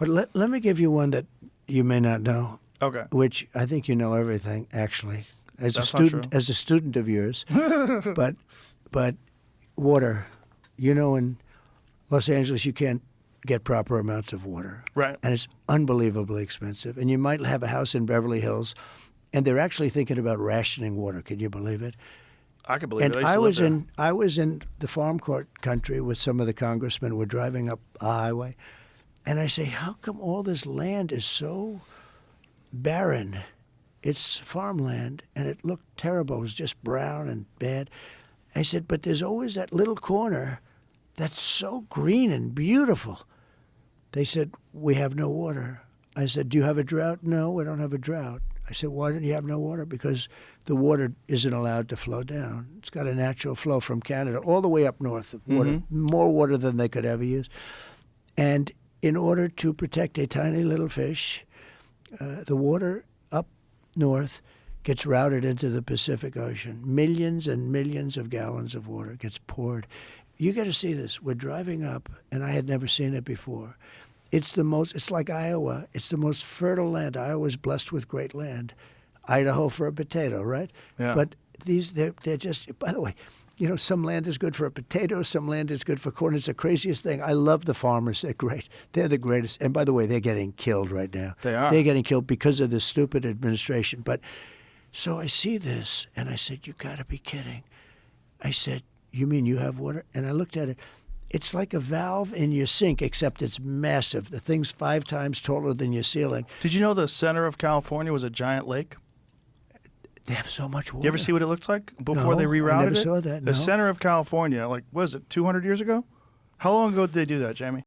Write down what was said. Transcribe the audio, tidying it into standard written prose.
But let me give you one that you may not know, Okay. which I think you know everything actually as That's a not student true. as a student of yours. but water, in Los Angeles you can't get proper amounts of water. Right. And it's unbelievably expensive. And you might have a house in Beverly Hills and they're actually thinking about rationing water. Can you believe it? I can believe And it. I used to live there. I was in the farm court country with some of the congressmen. We're driving up a highway, and I say, "How come all this land is so barren? It's farmland, and it looked terrible. It was just brown and bad." I said, "But there's always that little corner that's so green and beautiful." They said, "We have no water." I said, "Do you have a drought?" "No, we don't have a drought." I said, "Why don't you have no water?" "Because the water isn't allowed to flow down. It's got a natural flow from Canada all the way up north of water, more water than they could ever use. And in order to protect a tiny little fish, the water up north gets routed into the Pacific Ocean. Millions and millions of gallons of water gets poured. You got to see this. We're driving up, and I had never seen it before. It's like Iowa. It's the most fertile land. Iowa's blessed with great land. Idaho for a potato, right? Yeah. But they're just, by the way, some land is good for a potato, some land is good for corn. It's the craziest thing. I love the farmers. They're great. They're the greatest. And by the way, they're getting killed right now. They are. They're getting killed because of this stupid administration. But so I see this, and I said, "You got to be kidding." I said, "You mean you have water?" And I looked at it. It's like a valve in your sink, except it's massive. The thing's 5 times taller than your ceiling. Did you know the center of California was a giant lake? They have so much water. You ever see what it looked like before they No, rerouted I never it? saw that, The no. center of California, like, what is it, 200 years ago? How long ago did they do that, Jamie?